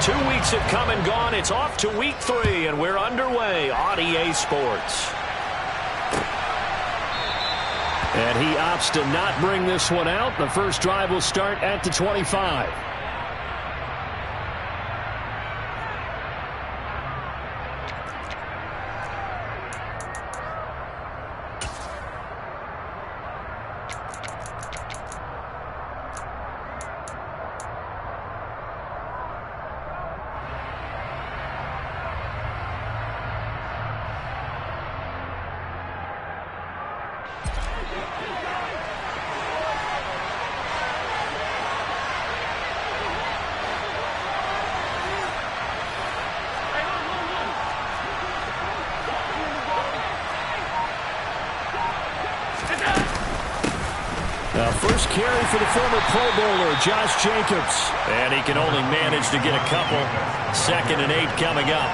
2 weeks have come and gone. It's off to week 3, and we're underway on EA Sports. And he opts to not bring this one out. The first drive will start at the 25. First carry for the former Pro Bowler, Josh Jacobs. And he can only manage to get a couple. 2nd and 8 coming up.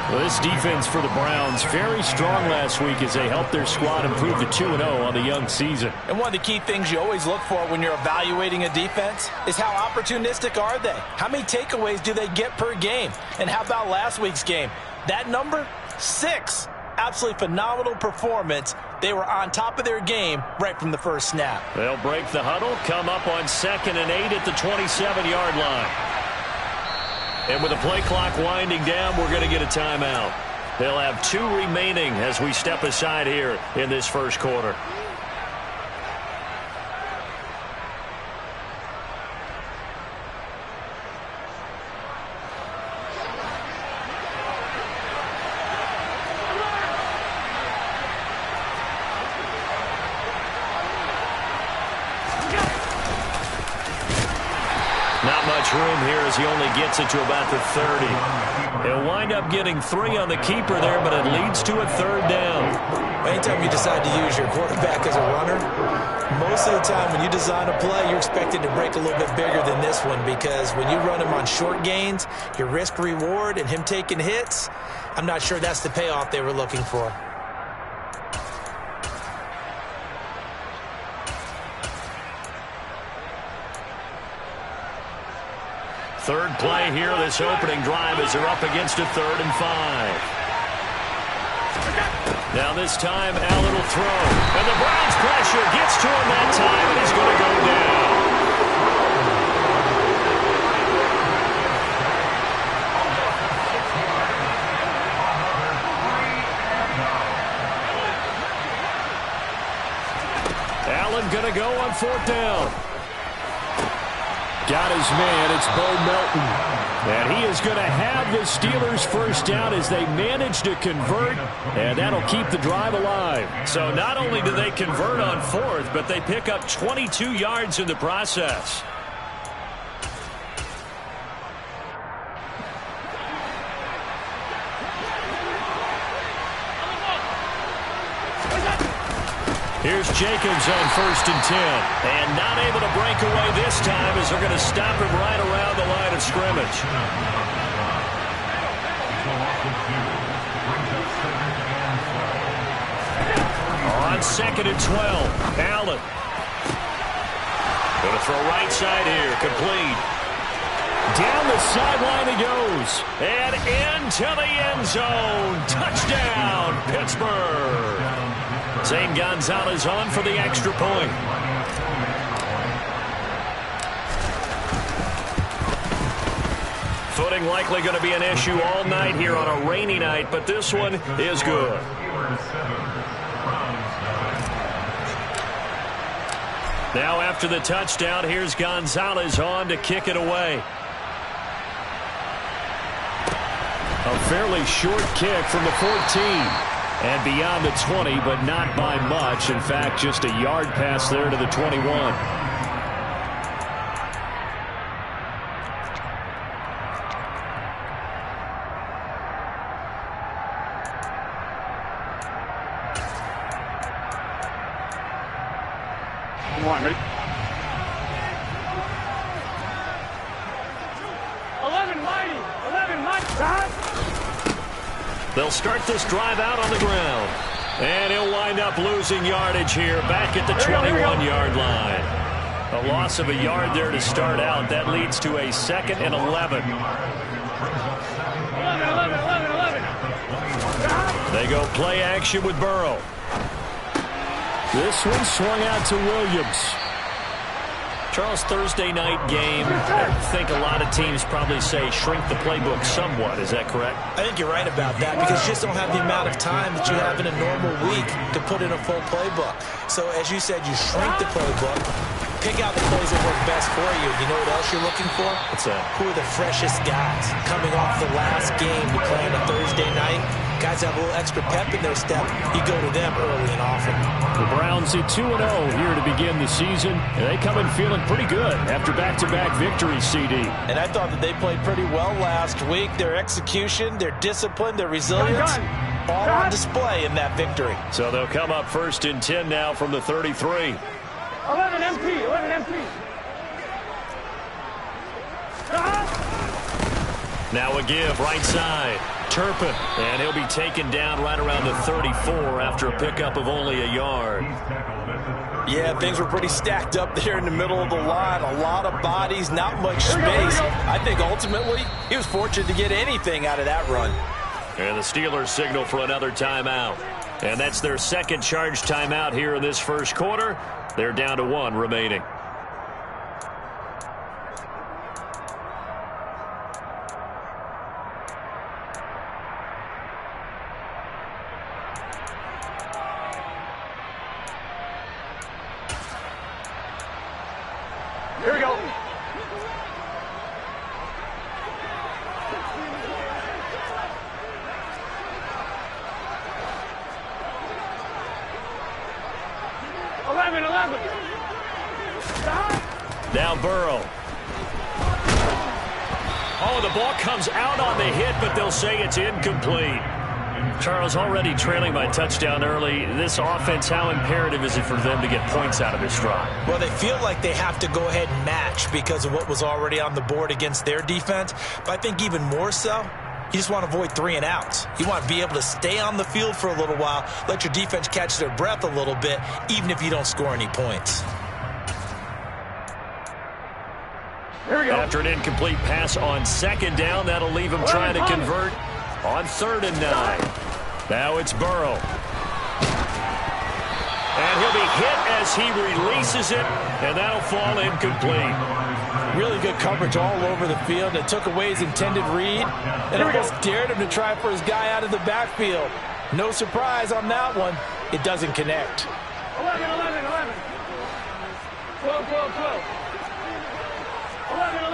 Well, this defense for the Browns, very strong last week as they helped their squad improve to 2-0 on the young season. And one of the key things you always look for when you're evaluating a defense is how opportunistic are they? How many takeaways do they get per game? And how about last week's game? That number? 6. Absolutely phenomenal performance. They were on top of their game right from the first snap. They'll break the huddle, come up on 2nd and 8 at the 27-yard line. And with the play clock winding down, we're going to get a timeout. They'll have 2 remaining as we step aside here in this first quarter. Room here as he only gets it to about the 30. He'll wind up getting 3 on the keeper there, but it leads to a 3rd down. Anytime you decide to use your quarterback as a runner, most of the time when you design a play, you're expected to break a little bit bigger than this one, because when you run him on short gains, your risk-reward and him taking hits, I'm not sure that's the payoff they were looking for. Third play here, this opening drive, as they're up against a 3rd and 5. Now this time, Allen will throw. And the Browns pressure gets to him that time, and he's going to go down. Allen going to go on 4th down. Got his man, it's Bo Melton. And he is going to have the Steelers first down as they manage to convert, and that'll keep the drive alive. So not only do they convert on 4th, but they pick up 22 yards in the process. Here's Jacobs on 1st and 10. And not able to break away this time as they're going to stop him right around the line of scrimmage. On 2nd and 12, Allen. Going to throw right side here, complete. Down the sideline he goes. And into the end zone. Touchdown, Pittsburgh. Zane Gonzalez on for the extra point. Footing likely going to be an issue all night here on a rainy night, but this one is good. Now after the touchdown, here's Gonzalez on to kick it away. A fairly short kick from the 14. And beyond the 20, but not by much. In fact, just a yard pass there to the 21. Come on, ready? 11 mighty. They'll start this drive out on the ground. And he'll wind up losing yardage here back at the 21-yard line. A loss of a yard there to start out. That leads to a 2nd and 11. 11. They go play action with Burrow. This one swung out to Williams. Charles, Thursday night game, I think a lot of teams probably say shrink the playbook somewhat. Is that correct? I think you're right about that because you just don't have the amount of time that you have in a normal week to put in a full playbook. So as you said, you shrink the playbook, pick out the plays that work best for you. You know what else you're looking for? What's that? Who are the freshest guys coming off the last game to play on a Thursday night? Guys have a little extra pep in their step. You go to them early and often. The Browns at 2-0 here to begin the season. And they come in feeling pretty good after back-to-back victories, CD. And I thought that they played pretty well last week. Their execution, their discipline, their resilience, all on display in that victory. So they'll come up 1st and 10 now from the 33. 11 MP. 11 MP. Now a give, right side. Turpin, and he'll be taken down right around the 34 after a pickup of only a yard. Yeah, things were pretty stacked up there in the middle of the line. A lot of bodies, not much space. I think ultimately he was fortunate to get anything out of that run. And the Steelers signal for another timeout. And that's their 2nd charge timeout here in this first quarter. They're down to 1 remaining. Here we go. Now Burrow. Oh, the ball comes out on the hit, but they'll say it's incomplete. Charles, already trailing by touchdown early. This offense, how imperative is it for them to get points out of this drive? Well, they feel like they have to go ahead and match because of what was already on the board against their defense. But I think even more so, you just want to avoid 3 and outs. You want to be able to stay on the field for a little while, let your defense catch their breath a little bit, even if you don't score any points. After an incomplete pass on 2nd down, that'll leave him trying to convert on 3rd and 9. Now it's Burrow. And he'll be hit as he releases it, and that'll fall incomplete. Really good coverage all over the field. It took away his intended read and almost dared him to try for his guy out of the backfield. No surprise on that one. It doesn't connect. 11. 12. 11.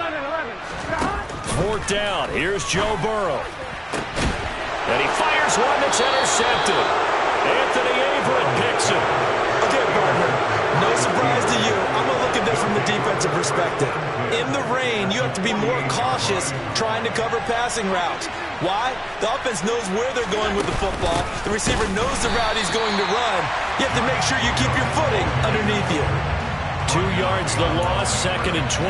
4th down. Here's Joe Burrow. And he fires one that's intercepted. Anthony Averett picks it. Okay, partner, no surprise to you. I'm going to look at this from the defensive perspective. In the rain, you have to be more cautious trying to cover passing routes. Why? The offense knows where they're going with the football. The receiver knows the route he's going to run. You have to make sure you keep your footing underneath you. 2 yards the loss, 2nd and 12.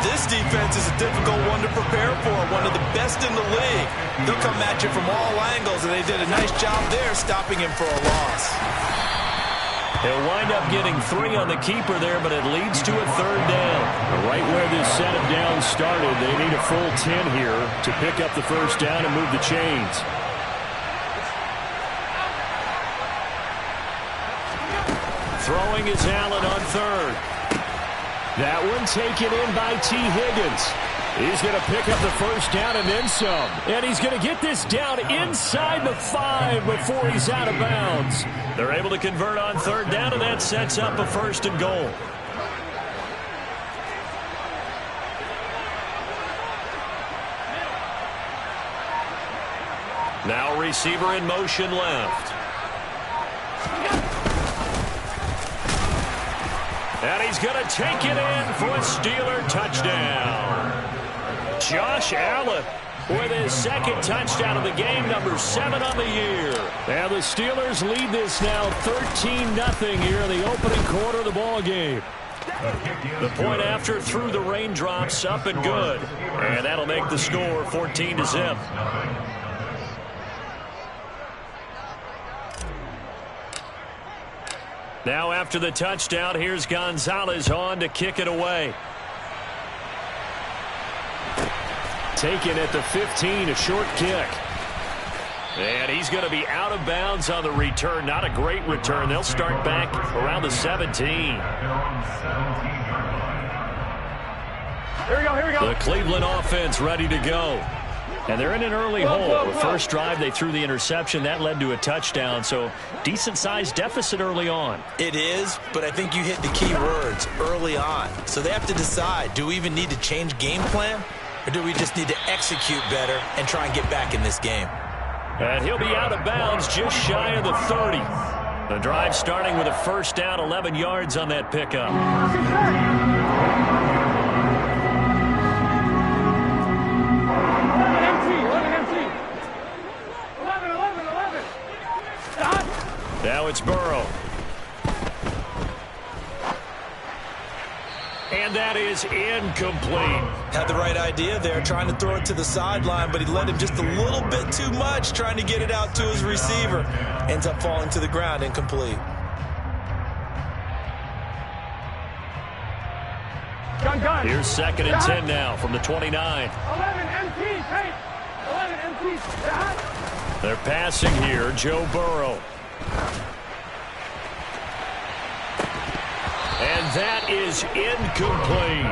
This defense is a difficult one to prepare for, one of the best in the league. They'll come at you from all angles, and they did a nice job there stopping him for a loss. He'll wind up getting 3 on the keeper there, but it leads to a 3rd down. Right where this set of downs started, they need a full 10 here to pick up the 1st down and move the chains. Throwing is Allen on 3rd. That one taken in by T. Higgins. He's going to pick up the 1st down and then some. And he's going to get this down inside the 5 before he's out of bounds. They're able to convert on 3rd down, and that sets up a 1st and goal. Now receiver in motion left. And he's going to take it in for a Steeler touchdown. Josh Allen with his 2nd touchdown of the game, number 7 on the year. And the Steelers lead this now 13-0 here in the opening quarter of the ball game. The point after through the raindrops, up and good. And that'll make the score 14-0. Now after the touchdown, here's Gonzalez on to kick it away. Taken at the 15, a short kick. And he's going to be out of bounds on the return. Not a great return. They'll start back around the 17. Here we go, here we go. The Cleveland offense ready to go. And they're in an early hole. The first drive, they threw the interception. That led to a touchdown. So decent-sized deficit early on. It is, but I think you hit the key words early on. So they have to decide, do we even need to change game plan? Or do we just need to execute better and try and get back in this game? And he'll be out of bounds just shy of the 30. The drive starting with a first down, 11 yards on that pickup. 11. Stop. Now it's Burrow. And that is incomplete. Had the right idea there, trying to throw it to the sideline, but he led him just a little bit too much, trying to get it out to his receiver. Ends up falling to the ground, incomplete. Gun. Here's 2nd and 10 now from the 29. 11 MT, hey. 11 MT. Stop. They're passing here, Joe Burrow. And that is incomplete.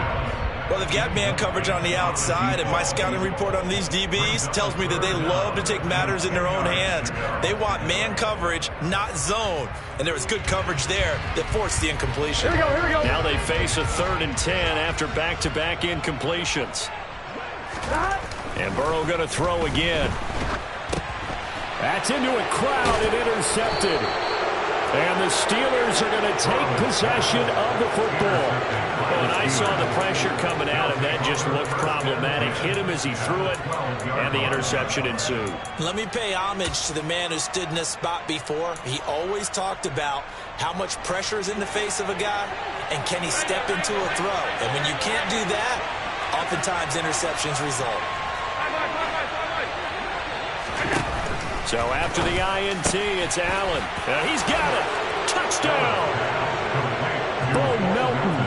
Well, they've got man coverage on the outside, and my scouting report on these DBs tells me that they love to take matters in their own hands. They want man coverage, not zone. And there was good coverage there that forced the incompletion. Here we go. Now they face a 3rd and 10 after back-to-back incompletions. Stop. And Burrow going to throw again. That's into a crowd and intercepted. And the Steelers are going to take possession of the football. When I saw the pressure coming at him, that just looked problematic. Hit him as he threw it, and the interception ensued. Let me pay homage to the man who stood in this spot before. He always talked about how much pressure is in the face of a guy, and can he step into a throw. And when you can't do that, oftentimes interceptions result. So after the INT, it's Allen. He's got it. Touchdown. Bo Melton,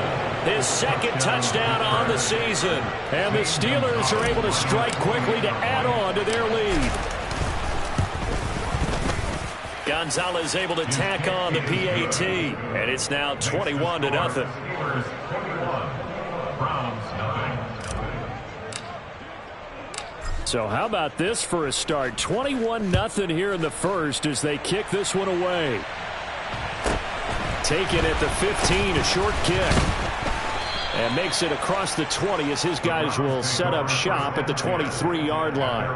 his 2nd touchdown on the season. And the Steelers are able to strike quickly to add on to their lead. Gonzalez able to tack on the PAT. And it's now 21-0. So how about this for a start? 21-0 here in the first as they kick this one away. Taken at the 15, a short kick. And makes it across the 20 as his guys will set up shop at the 23-yard line.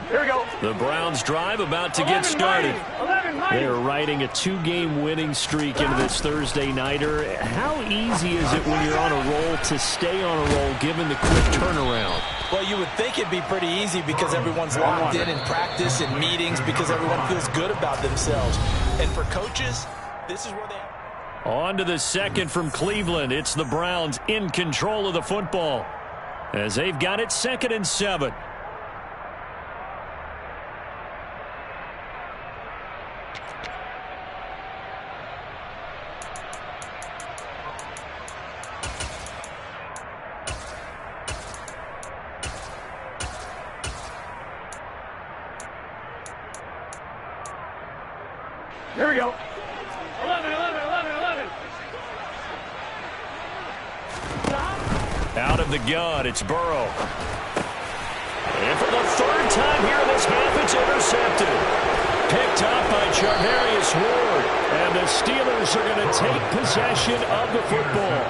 Here we go. The Browns drive about to get started. 11 They are riding a 2-game winning streak into this Thursday nighter. How easy is it when you're on a roll to stay on a roll given the quick turnaround? Well, you would think it'd be pretty easy because everyone's locked in practice and meetings because everyone feels good about themselves. And for coaches, this is where they... On to the 2nd from Cleveland. It's the Browns in control of the football as they've got it 2nd and 7. Here we go. 11. Stop. Out of the gun, it's Burrow. And for the 3rd time here in this half, it's intercepted. Picked up by Charvarius Ward. And the Steelers are going to take possession of the football.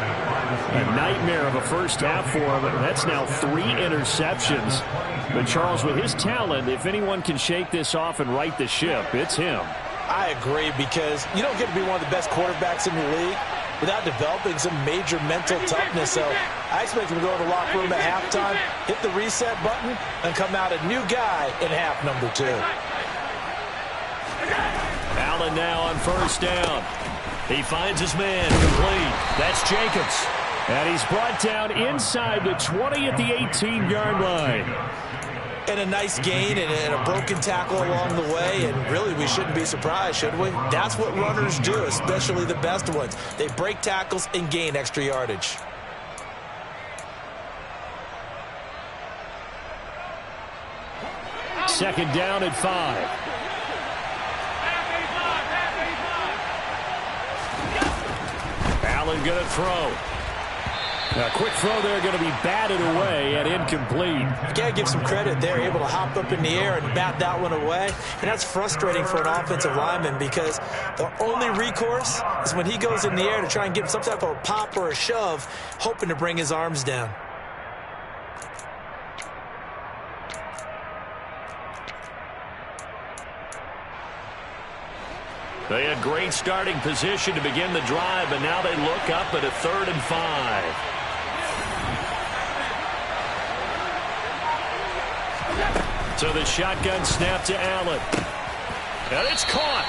A nightmare of a first half for him. That's now 3 interceptions. But Charles, with his talent, if anyone can shake this off and right the ship, it's him. I agree because you don't get to be one of the best quarterbacks in the league without developing some major mental toughness. So I expect him to go to the locker room at halftime, hit the reset button, and come out a new guy in half number 2. Allen now on first down. He finds his man complete. That's Jacobs. And he's brought down inside the 20 at the 18-yard line. And a nice gain and a broken tackle along the way, and really we shouldn't be surprised, should we? That's what runners do, especially the best ones. They break tackles and gain extra yardage. Second down at 5. Allen going to throw. A quick throw there, going to be batted away and incomplete. You got to give some credit there, able to hop up in the air and bat that one away. And that's frustrating for an offensive lineman because the only recourse is when he goes in the air to try and get some type of a pop or a shove, hoping to bring his arms down. They had great starting position to begin the drive, but now they look up at a 3rd and 5. So the shotgun snap to Allen. And it's caught.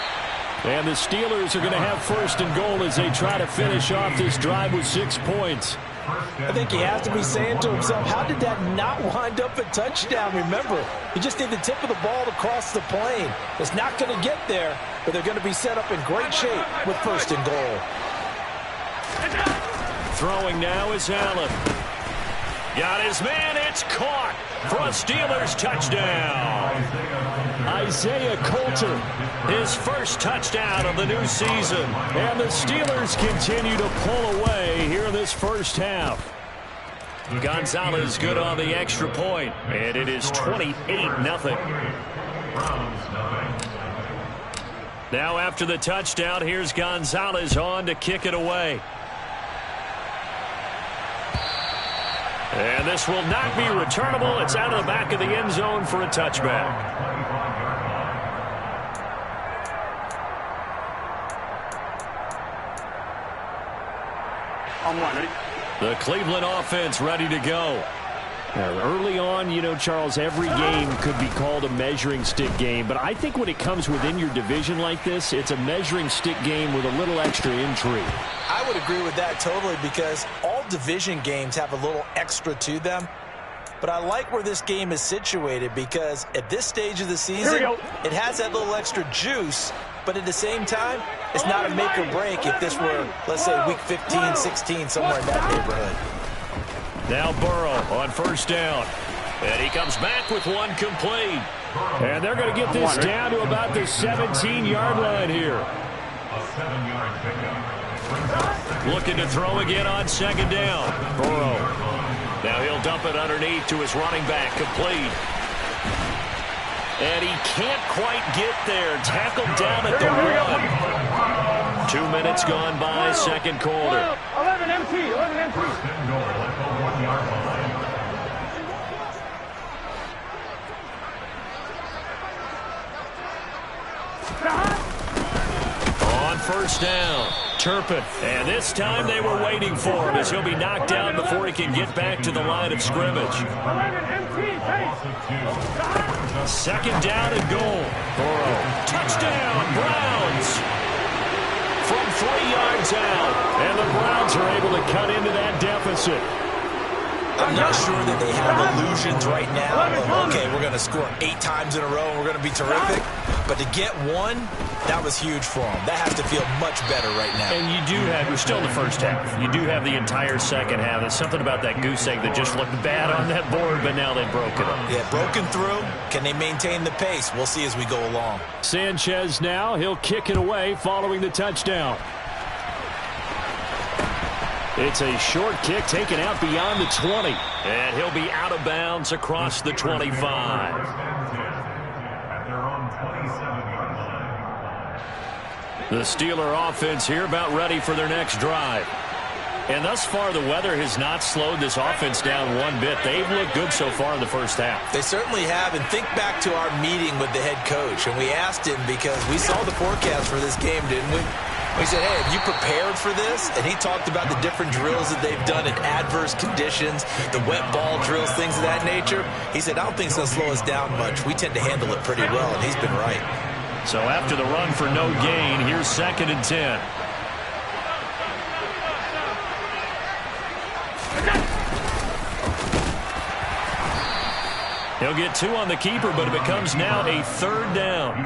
And the Steelers are going to have 1st and goal as they try to finish off this drive with 6 points. I think he has to be saying to himself, how did that not wind up a touchdown? Remember, you just need the tip of the ball to cross the plane. It's not going to get there, but they're going to be set up in great shape with 1st and goal. Throwing now is Allen. Got his man. It's caught for a Steelers touchdown. Isaiah Coulter, his first touchdown of the new season. And the Steelers continue to pull away here in this first half. Gonzalez good on the extra point, and it is 28-0. Now after the touchdown, here's Gonzalez on to kick it away. And this will not be returnable. It's out of the back of the end zone for a touchback. I'm one, ready? The Cleveland offense ready to go. Now, early on, you know, Charles, every game could be called a measuring stick game. But I think when it comes within your division like this, it's a measuring stick game with a little extra intrigue. I would agree with that totally because all division games have a little extra to them. But I like where this game is situated because at this stage of the season, it has that little extra juice. But at the same time, it's not a make or break if this were, let's say, week 15, 16, somewhere in that neighborhood. Now Burrow on 1st down. And he comes back with one complete. And they're going to get this down to about the 17-yard line here. Looking to throw again on 2nd down. Burrow. Now he'll dump it underneath to his running back. Complete. And he can't quite get there. Tackled down at the 1. 2 minutes gone by, 2nd quarter. 11 MT, 11 MT. On 1st down, Turpin. And this time they were waiting for him as he'll be knocked down before he can get back to the line of scrimmage. 11 MT, 2nd down and goal. Burrow. Touchdown, Browns. From 3 yards out. And the Browns are able to cut into that deficit. I'm not sure that they have illusions right now of, okay, we're going to score 8 times in a row and we're going to be terrific. But to get one, that was huge for them. That has to feel much better right now. And you do have, we're still in the first half. You do have the entire second half. There's something about that goose egg that just looked bad on that board, but now they've broken it. Yeah, broken through. Can they maintain the pace? We'll see as we go along. Sanchez now, he'll kick it away following the touchdown. It's a short kick taken out beyond the 20. And he'll be out of bounds across the 25. The Steeler offense here about ready for their next drive. And thus far, the weather has not slowed this offense down one bit. They've looked good so far in the first half. They certainly have. And think back to our meeting with the head coach. And we asked him because we saw the forecast for this game, didn't we? We said, hey, have you prepared for this? And he talked about the different drills that they've done in adverse conditions, the wet ball drills, things of that nature. He said, I don't think it's going to slow us down much. We tend to handle it pretty well, and he's been right. So after the run for no gain, here's 2nd and 10. He'll get 2 on the keeper, but it becomes now a 3rd down.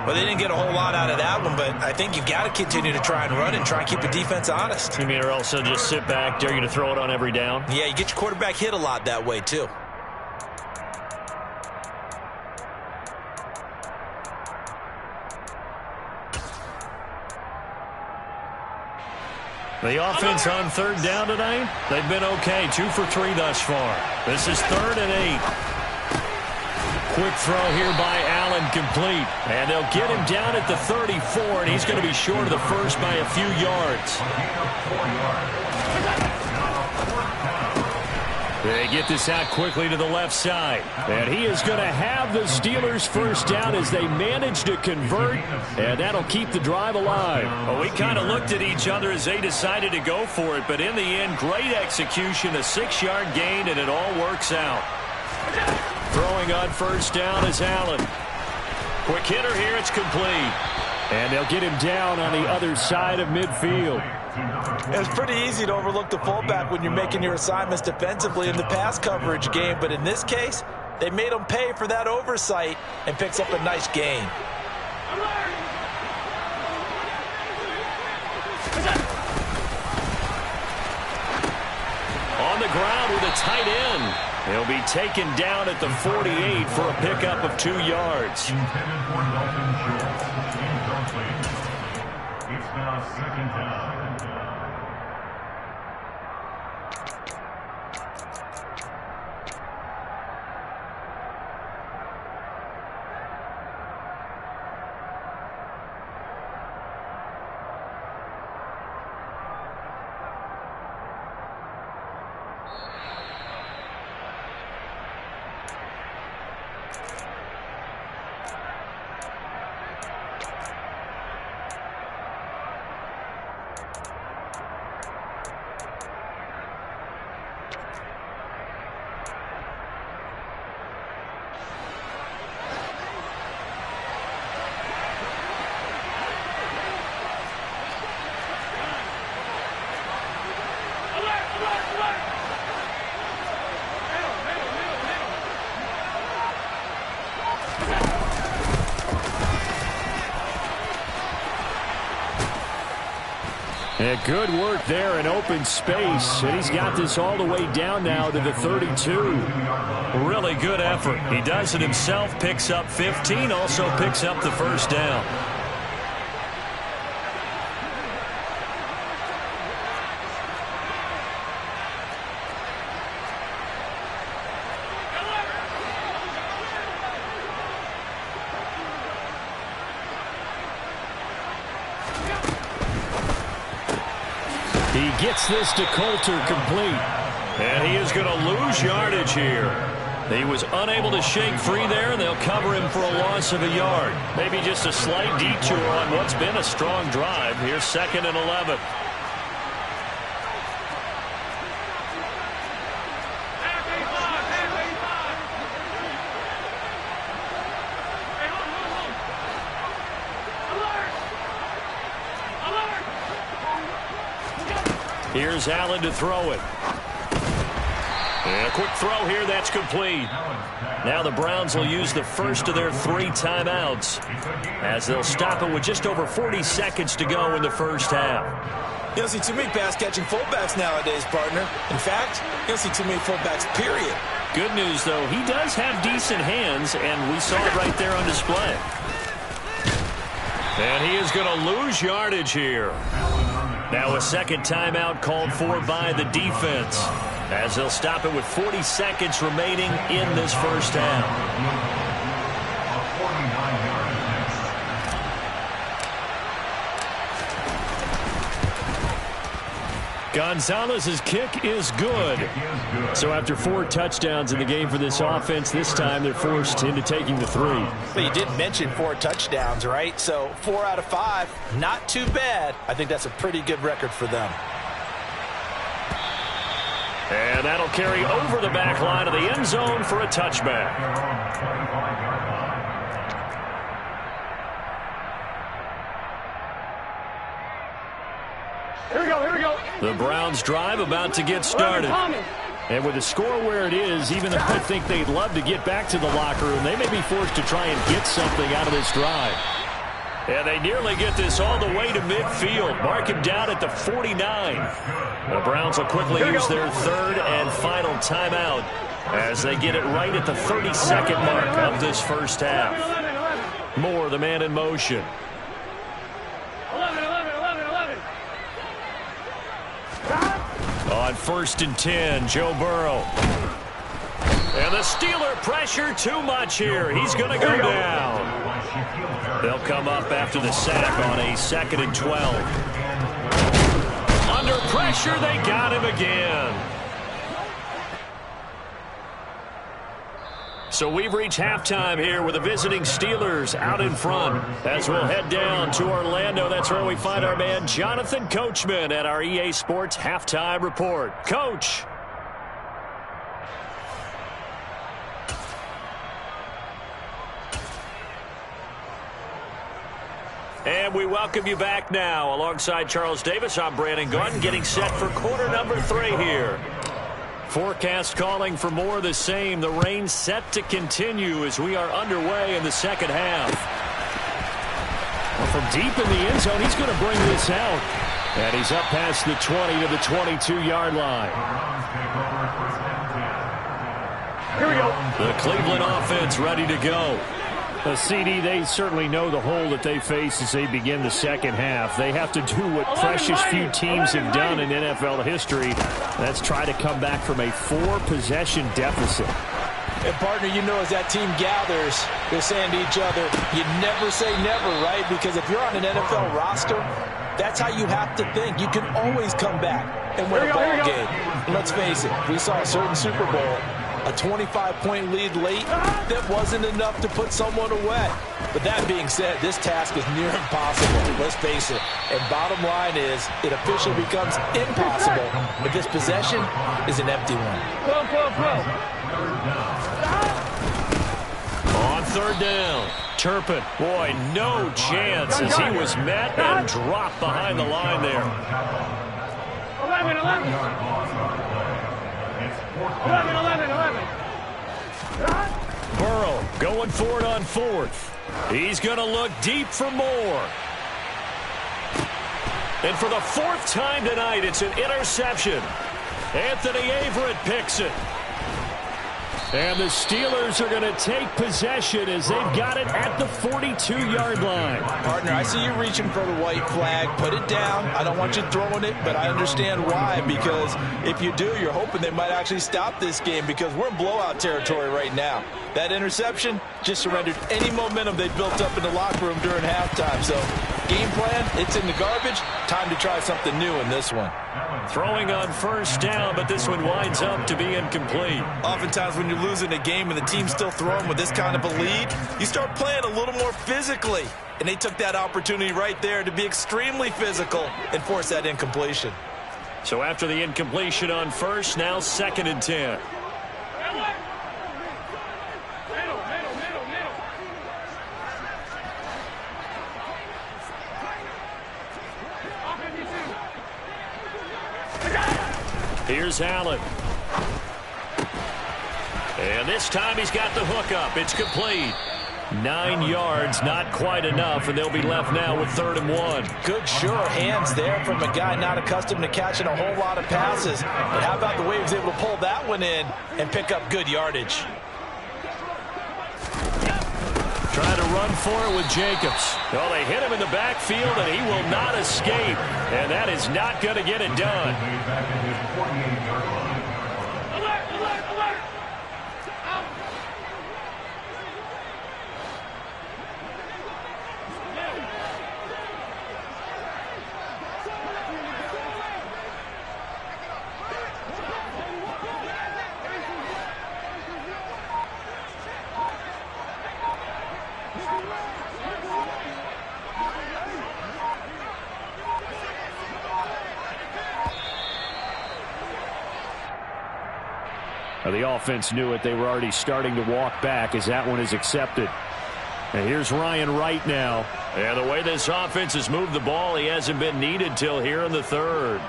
Well, they didn't get a whole lot out of that one, but I think you've got to continue to try and run and try and keep the defense honest. You mean, or else they'll just sit back, dare you to throw it on every down? Yeah, you get your quarterback hit a lot that way, too. The offense on 3rd down tonight, they've been okay. 2 for 3 thus far. This is 3rd and 8. Quick throw here by Allen, complete. And they'll get him down at the 34, and he's going to be short of the first by a few yards. They get this out quickly to the left side. And he is going to have the Steelers first down as they manage to convert. And that'll keep the drive alive. Well, we kind of looked at each other as they decided to go for it. But in the end, great execution, a 6-yard gain, and it all works out. Throwing on first down is Allen. Quick hitter here, it's complete. And they'll get him down on the other side of midfield. It's pretty easy to overlook the fullback when you're making your assignments defensively in the pass coverage game, but in this case, they made him pay for that oversight and picks up a nice gain. On the ground with a tight end. He'll be taken down at the 48 for a pickup of 2 yards. It's now 2nd down. And good work there in open space. And he's got this all the way down now to the 32. Really good effort. He does it himself, picks up 15, also picks up the first down. He gets this to Coulter complete. And he is going to lose yardage here. He was unable to shake free there, and they'll cover him for a loss of a yard. Maybe just a slight detour on what's been a strong drive. Here's 2nd and 11. Here's Allen to throw it. And a quick throw here, that's complete. Now the Browns will use the first of their 3 timeouts as they'll stop it with just over 40 seconds to go in the first half. You don't see too many pass-catching fullbacks nowadays, partner. In fact, you don't see too many fullbacks, period. Good news, though, he does have decent hands, and we saw it right there on display. And he is going to lose yardage here. Now a second timeout called for by the defense as they'll stop it with 40 seconds remaining in this first half. Gonzalez's kick is good. So after 4 touchdowns in the game for this offense, this time they're forced into taking the 3. But you did mention 4 touchdowns, right? So 4 out of 5, not too bad. I think that's a pretty good record for them. And that'll carry over the back line of the end zone for a touchback. Here we go, here we go. The Browns drive about to get started. And with the score where it is, even if I think they'd love to get back to the locker room, they may be forced to try and get something out of this drive. And they nearly get this all the way to midfield. Mark him down at the 49. The Browns will quickly use their third and final timeout as they get it right at the 32nd mark of this first half. Moore, the man in motion. 11. On 1st and 10, Joe Burrow. And the Steeler pressure too much here. He's going to go down. They'll come up after the sack on a 2nd and 12. Under pressure, they got him again. So we've reached halftime here with the visiting Steelers out in front. As we'll head down to Orlando, that's where we find our man Jonathan Coachman at our EA Sports Halftime Report. Coach. And we welcome you back now. Alongside Charles Davis, I'm Brandon Gaudin, getting set for quarter number 3 here. Forecast calling for more of the same. The rain set to continue as we are underway in the second half. Well, from deep in the end zone, he's going to bring this out. And he's up past the 20 to the 22-yard line. Here we go. The Cleveland offense ready to go. CD, they certainly know the hole that they face as they begin the second half. They have to do what precious few teams have done in NFL history. That's try to come back from a 4-possession deficit. And, partner, you know as that team gathers, they're saying to each other, you never say never, right? Because if you're on an NFL roster, that's how you have to think. You can always come back and win a ball game. And let's face it, we saw a certain Super Bowl, a 25-point lead late, that wasn't enough to put someone away. But that being said, this task is near impossible, let's face it. And bottom line is, it officially becomes impossible if this possession is an empty one. On 3rd down, Turpin. Boy, no chance as he was met and dropped behind the line there. 11. Burrow going for it on 4th. He's going to look deep for more. And for the 4th time tonight, it's an interception. Anthony Averett picks it. And the Steelers are going to take possession as they've got it at the 42-yard line. Partner, I see you reaching for the white flag. Put it down. I don't want you throwing it, but I understand why. Because if you do, you're hoping they might actually stop this game because we're in blowout territory right now. That interception just surrendered any momentum they built up in the locker room during halftime. So, game plan, it's in the garbage. Time to try something new in this one. Throwing on 1st down, but this one winds up to be incomplete. Oftentimes when you're losing a game and the team's still throwing with this kind of a lead, you start playing a little more physically. And they took that opportunity right there to be extremely physical and force that incompletion. So after the incompletion on 1st, now 2nd and 10. Here's Allen. And this time he's got the hook up. It's complete. 9 yards, not quite enough, and they'll be left now with 3rd and 1. Good, sure hands there from a guy not accustomed to catching a whole lot of passes. But how about the way he was able to pull that one in and pick up good yardage? Trying to run for it with Jacobs. Well, they hit him in the backfield, and he will not escape. And that is not going to get it done. The offense knew it. They were already starting to walk back as that one is accepted. And here's Ryan Wright now. And the way this offense has moved the ball, he hasn't been needed till here in the 3rd.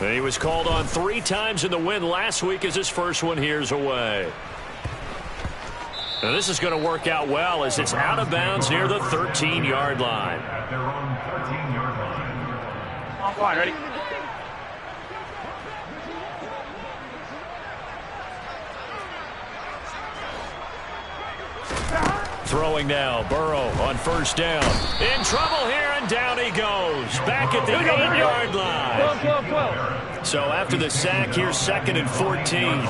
And he was called on 3 times in the win last week as his first one here's away. Now this is going to work out well as it's out of bounds near the 13-yard line. At their own 13-yard line. On fine, ready? Throwing now, Burrow on first down. In trouble here, and down he goes. Back at the 8-yard line. 12. So after the sack, here's 2nd and 14.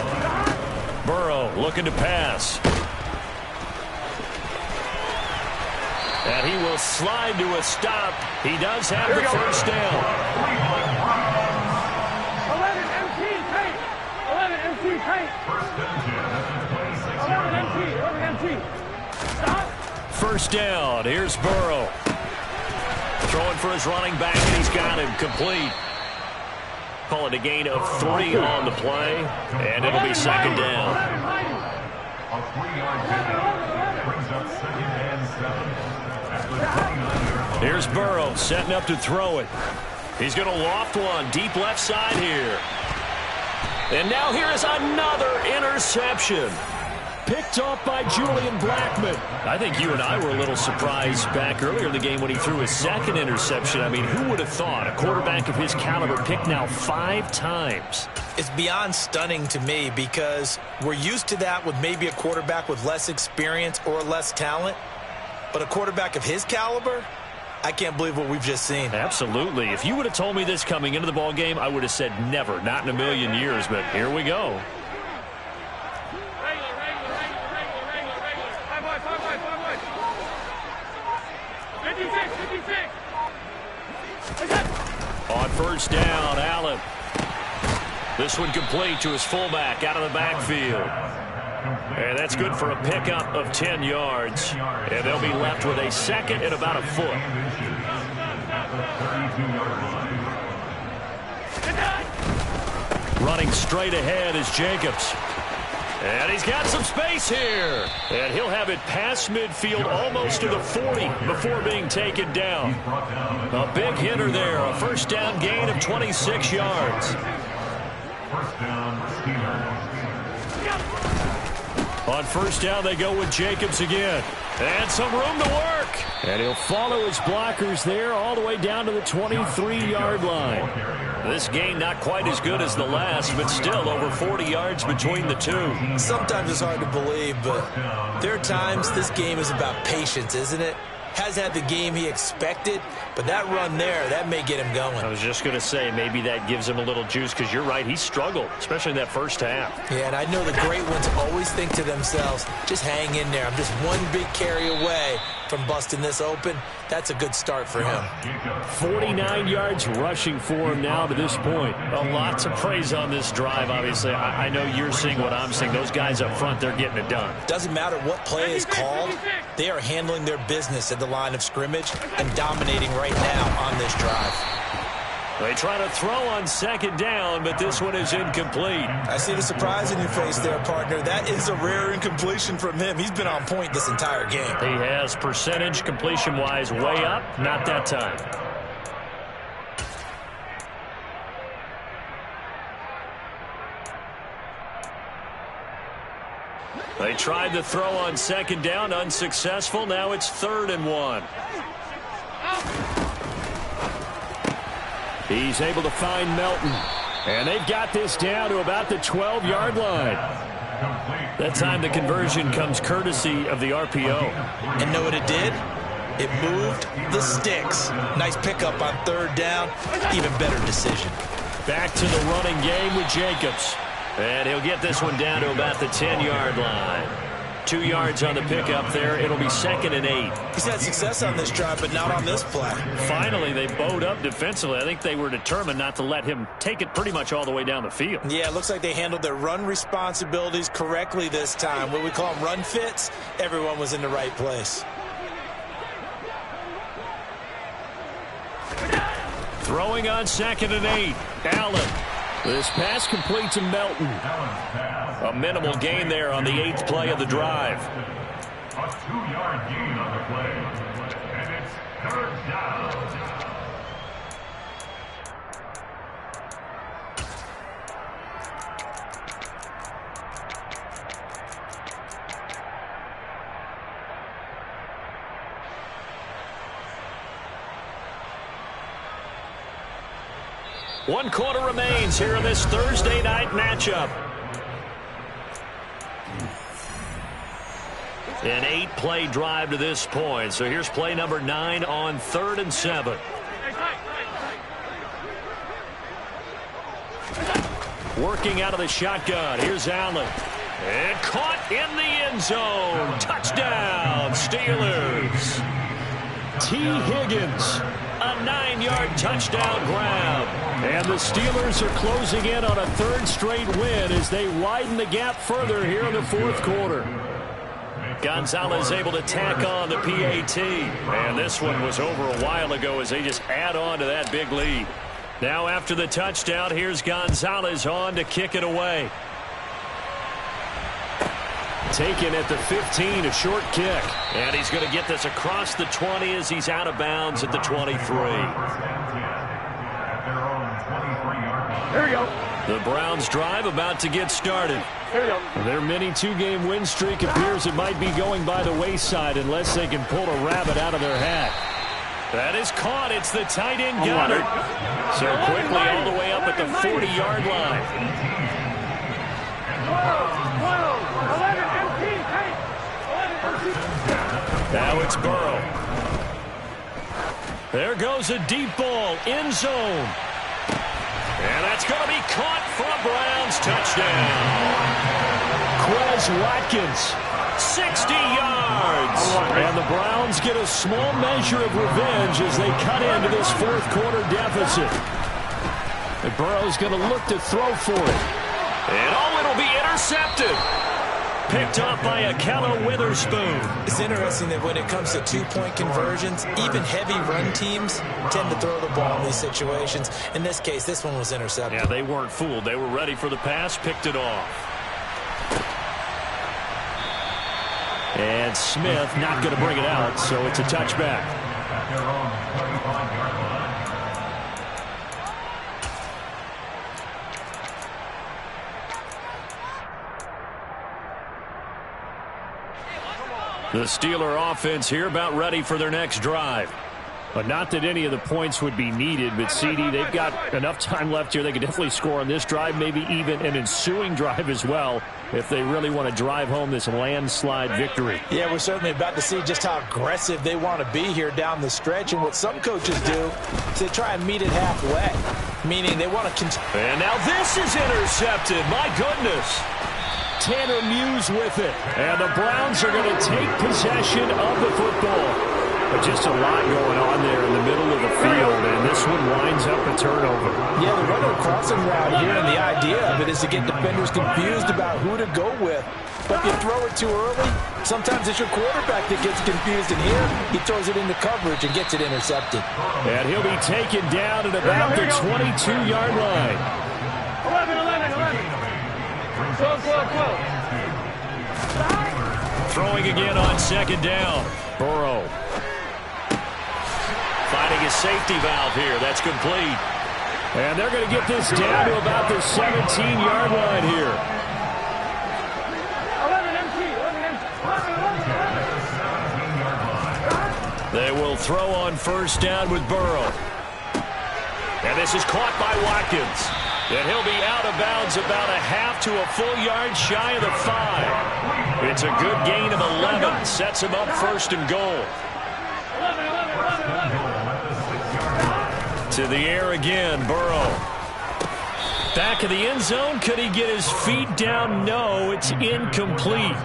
Burrow looking to pass. And he will slide to a stop. He does have the first down. 11 MT, tight. 11 MT, tight. First and 10 at the 26-yard 11 MT, 11 MT. Stop. First down. Here's Burrow. Throwing for his running back, and he's got him complete. Call it a gain of 3 on the play, and it'll be 2nd down. A 3-yard pickup brings up 2nd and 7. At the 29-yard line. Here's Burrow setting up to throw it. He's going to loft one deep left side here. And now here is another interception. Picked off by Julian Blackmon. I think you and I were a little surprised back earlier in the game when he threw his 2nd interception. I mean, who would have thought a quarterback of his caliber picked now 5 times? It's beyond stunning to me because we're used to that with maybe a quarterback with less experience or less talent. But a quarterback of his caliber, I can't believe what we've just seen. Absolutely. If you would have told me this coming into the ball game, I would have said never, not in a million years. But here we go. On first down, Allen. This one complete to his fullback out of the backfield. And that's good for a pickup of 10 yards. And they'll be left with a 2nd and about a foot. Running straight ahead is Jacobs. And he's got some space here. And he'll have it past midfield almost to the 40 before being taken down. A big hitter there. A first down gain of 26 yards. First down, Steelers. On first down, they go with Jacobs again. And some room to work. And he'll follow his blockers there all the way down to the 23-yard line. This game not quite as good as the last, but still over 40 yards between the two. Sometimes it's hard to believe, but there are times this game is about patience, isn't it? Hasn't had the game he expected, but that run there, that may get him going. I was just going to say, maybe that gives him a little juice, because you're right, he struggled, especially in that first half. Yeah, and I know the great ones always think to themselves, just hang in there. I'm just one big carry away from busting this open. That's a good start for him. 49 yards rushing for him now to this point. A lot to praise on this drive, obviously. I know you're seeing what I'm seeing. Those guys up front, they're getting it done. Doesn't matter what play is called. They are handling their business at the line of scrimmage and dominating right now on this drive. They try to throw on 2nd down, but this one is incomplete. I see the surprise in your face there, partner. That is a rare incompletion from him. He's been on point this entire game. He has percentage completion-wise way up, not that time. They tried to throw on 2nd down, unsuccessful. Now it's 3rd and 1. He's able to find Melton. And they've got this down to about the 12-yard line. That time the conversion comes courtesy of the RPO. And know what it did? It moved the sticks. Nice pickup on 3rd down. Even better decision. Back to the running game with Jacobs. And he'll get this one down to about the 10-yard line. 2 yards on the pickup there. It'll be 2nd and 8. He's had success on this drive, but not on this play. Finally, they bowed up defensively. I think they were determined not to let him take it pretty much all the way down the field. Yeah, it looks like they handled their run responsibilities correctly this time. What we call them run fits, everyone was in the right place. Throwing on 2nd and 8. Allen. This pass complete to Melton. A minimal gain there on the 8th play of the drive. A 2-yard gain on the play. And it's 3rd down. 1 quarter remains here in this Thursday night matchup. An 8-play drive to this point. So here's play number 9 on 3rd and 7. Working out of the shotgun. Here's Allen. And caught in the end zone. Touchdown, Steelers. T. Higgins, a 9-yard touchdown grab. And the Steelers are closing in on a 3rd straight win as they widen the gap further here in the 4th quarter. Gonzalez able to tack on the PAT. And this one was over a while ago as they just add on to that big lead. Now after the touchdown, here's Gonzalez on to kick it away. Taken at the 15, a short kick. And he's going to get this across the 20 as he's out of bounds at the 23. Here we go. The Browns drive about to get started. Here we go. Their mini 2-game win streak appears it might be going by the wayside unless they can pull a rabbit out of their hat. That is caught. It's the tight end Goddard. So quickly all the way up at the 40-yard line. 12, 11, 18, 8. 11, 18. Now it's Burrow. There goes a deep ball. End zone. And that's going to be caught for a Browns touchdown. Quez Watkins, 60 yards. And the Browns get a small measure of revenge as they cut into this 4th quarter deficit. And Burrow's going to look to throw for it. And it'll be intercepted. Picked up by Akello Witherspoon. It's interesting that when it comes to 2-point conversions, even heavy run teams tend to throw the ball in these situations. In this case, this one was intercepted. Yeah, they weren't fooled. They were ready for the pass, picked it off. And Smith not going to bring it out, so it's a touchback. The Steeler offense here about ready for their next drive. But not that any of the points would be needed, but CD, they've got enough time left here. They could definitely score on this drive, maybe even an ensuing drive as well, if they really want to drive home this landslide victory. Yeah, we're certainly about to see just how aggressive they want to be here down the stretch. And what some coaches do is they try and meet it halfway, meaning they want to continue. And now this is intercepted. My goodness. Tanner Muse with it. And the Browns are going to take possession of the football. But just a lot going on there in the middle of the field, and this one winds up a turnover. Yeah, the runner crossing route here, and the idea of it is to get defenders confused about who to go with. But if you throw it too early, sometimes it's your quarterback that gets confused, and here he throws it into coverage and gets it intercepted. And he'll be taken down at about the 22-yard line. 11, 11, 11. 12, 12, 12. Throwing again on 2nd down. Burrow. Finding a safety valve here. That's complete. And they're going to get this down to about the 17-yard line here. 11 empty. 11 empty. They will throw on 1st down with Burrow. And this is caught by Watkins. And he'll be out of bounds about a half to a full yard shy of the 5. It's a good gain of 11. Sets him up 1st and goal. 11, 11, 11, 11. To the air again, Burrow. Back of the end zone. Could he get his feet down? No, it's incomplete.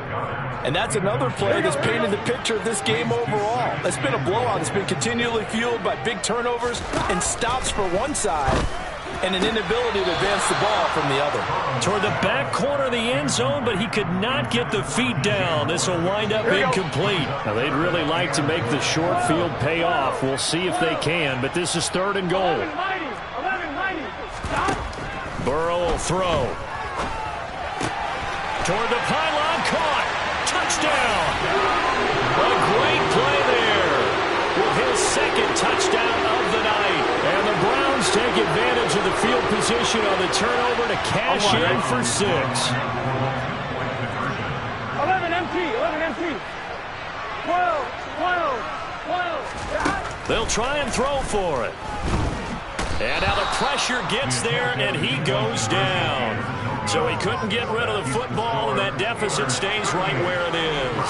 And that's another play that's painted the picture of this game overall. It's been a blowout. It's been continually fueled by big turnovers and stops for one side and an inability to advance the ball from the other. Toward the back corner of the end zone, but he could not get the feet down. This will wind up incomplete. Now, they'd really like to make the short field pay off. We'll see if they can, but this is 3rd and goal. 11, 90. Stop. Burrow will throw. Toward the pylon, caught. Touchdown. A great play there with his 2nd touchdown of the night. And the Browns take advantage of the field position on the turnover to cash in for 6. 11 empty. 11 empty. 12, 12, 12. They'll try and throw for it. And now the pressure gets there, and he goes down. So he couldn't get rid of the football, and that deficit stays right where it is.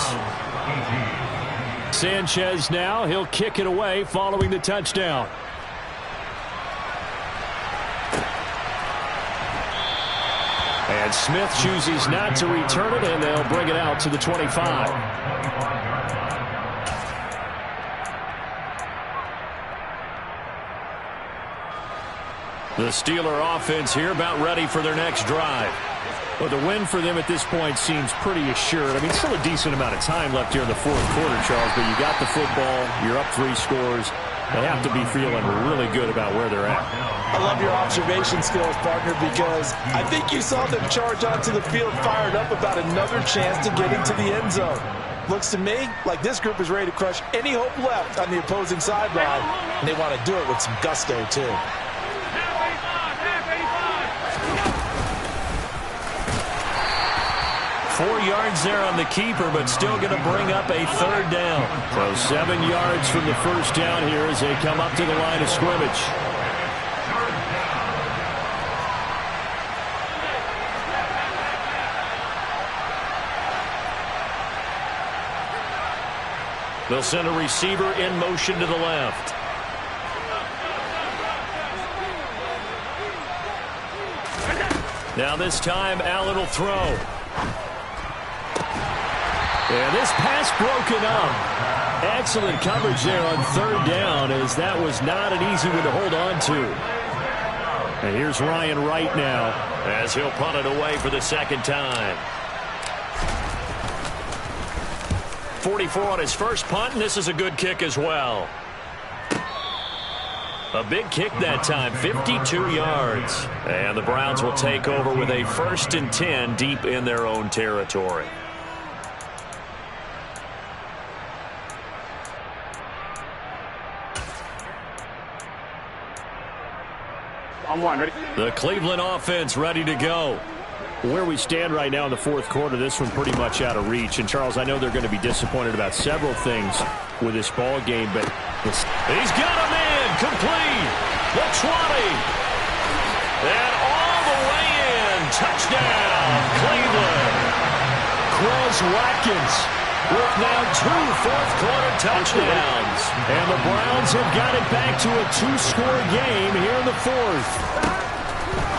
Sanchez now, he'll kick it away following the touchdown. And Smith chooses not to return it, and they'll bring it out to the 25. The Steeler offense here about ready for their next drive. Well, the win for them at this point seems pretty assured. I mean, still a decent amount of time left here in the fourth quarter, Charles, but you got the football, you're up 3 scores. They have to be feeling really good about where they're at. I love your observation skills, partner, because I think you saw them charge onto the field fired up about another chance to get into the end zone. Looks to me like this group is ready to crush any hope left on the opposing sideline, and they want to do it with some gusto, too. 4 yards there on the keeper, but still going to bring up a 3rd down. So 7 yards from the first down here as they come up to the line of scrimmage. They'll send a receiver in motion to the left. Now this time, Allen will throw. And this pass broken up. Excellent coverage there on 3rd down, as that was not an easy one to hold on to. And here's Ryan Wright now as he'll punt it away for the 2nd time. 44 on his first punt, and this is a good kick as well. A big kick that time, 52 yards. And the Browns will take over with a 1st and 10 deep in their own territory. On 1, ready? The Cleveland offense ready to go. Where we stand right now in the fourth quarter, this one pretty much out of reach. And, Charles, I know they're going to be disappointed about several things with this ball game, but he's got a man complete. The 20. And all the way in. Touchdown, Cleveland. Quez Watkins with now 2 fourth-quarter touchdowns. And the Browns have got it back to a 2-score game here in the 4th.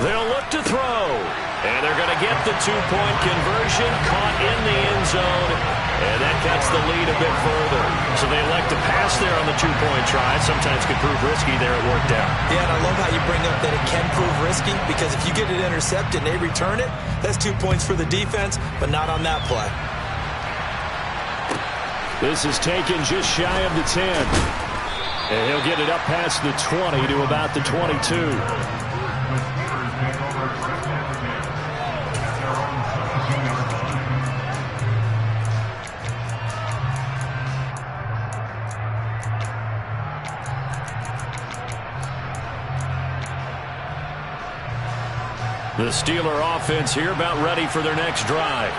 They'll look to throw. And they're going to get the 2-point conversion, caught in the end zone, and that cuts the lead a bit further. So they elect to pass there on the 2-point try. Sometimes could prove risky. There it worked out. Yeah, and I love how you bring up that it can prove risky, because if you get it intercepted and they return it, that's 2 points for the defense, but not on that play. This is taken just shy of the 10. And he'll get it up past the 20 to about the 22. The Steeler offense here about ready for their next drive.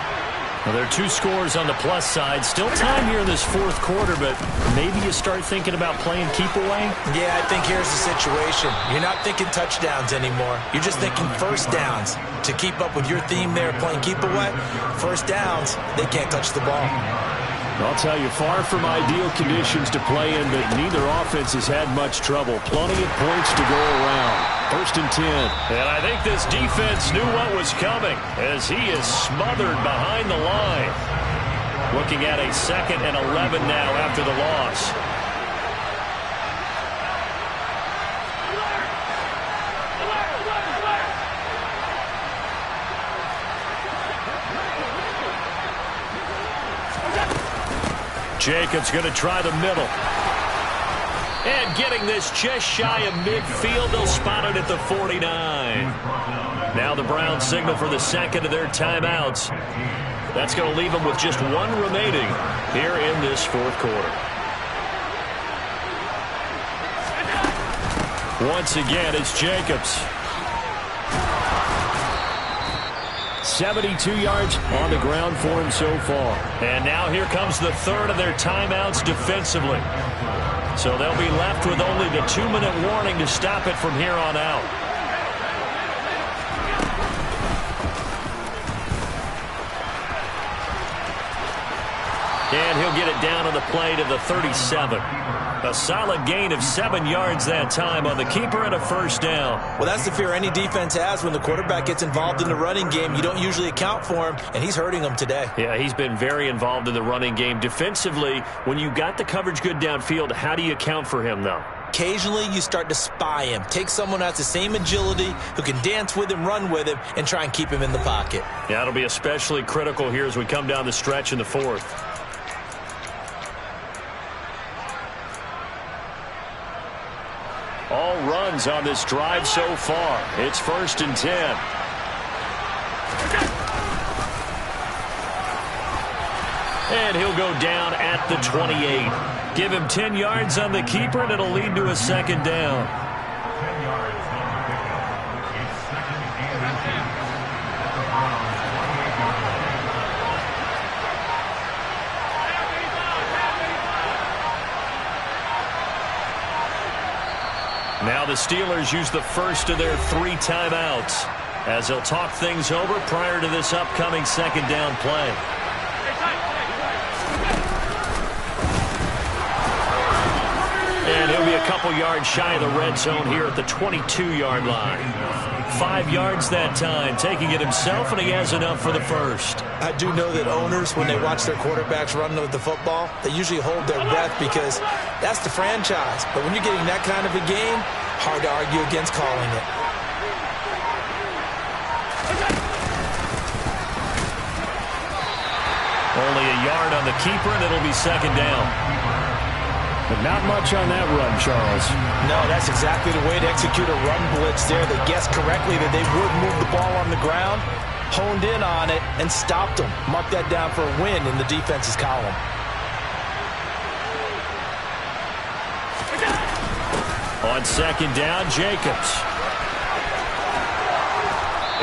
Well, there are 2 scores on the plus side. Still time here in this fourth quarter, but maybe you start thinking about playing keep away? Yeah, I think here's the situation. You're not thinking touchdowns anymore. You're just thinking first downs. To keep up with your theme there, playing keep away, first downs, they can't touch the ball. I'll tell you, far from ideal conditions to play in, but neither offense has had much trouble. Plenty of points to go around. 1st and 10. And I think this defense knew what was coming as he is smothered behind the line. Looking at a 2nd and 11 now after the loss. Jacobs going to try the middle. And getting this just shy of midfield, they'll spot it at the 49. Now the Browns signal for the 2nd of their timeouts. That's going to leave them with just 1 remaining here in this fourth quarter. Once again, it's Jacobs. 72 yards on the ground for him so far. And now here comes the 3rd of their timeouts defensively. So they'll be left with only the 2-minute warning to stop it from here on out. And he'll get it down on the play to the 37. A solid gain of 7 yards that time on the keeper and a first down. Well, that's the fear any defense has when the quarterback gets involved in the running game. You don't usually account for him, and he's hurting them today. Yeah, he's been very involved in the running game. Defensively, when you got the coverage good downfield, how do you account for him, though? Occasionally, you start to spy him. Take someone who has the same agility, who can dance with him, run with him, and try and keep him in the pocket. Yeah, it'll be especially critical here as we come down the stretch in the fourth. All runs on this drive so far. It's 1st and 10. And he'll go down at the 28. Give him 10 yards on the keeper, and it'll lead to a second down. 10 yards on the pickup. It's 2nd and 18. At the Browns' 28-yard line. Now the Steelers use the first of their 3 timeouts as they'll talk things over prior to this upcoming second down play. And he'll be a couple yards shy of the red zone here at the 22-yard line. 5 yards that time, taking it himself, and he has enough for the first. I do know that owners, when they watch their quarterbacks run with the football, they usually hold their breath because that's the franchise. But when you're getting that kind of a game, hard to argue against calling it. Only a yard on the keeper, and it'll be second down. But not much on that run, Charles. No, that's exactly the way to execute a run blitz there. They guessed correctly that they would move the ball on the ground, honed in on it, and stopped them. Mark that down for a win in the defense's column. On second down, Jacobs.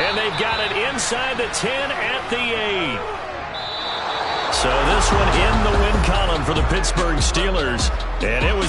And they've got it inside the 10 at the 8. So this one in the win column for the Pittsburgh Steelers. And it was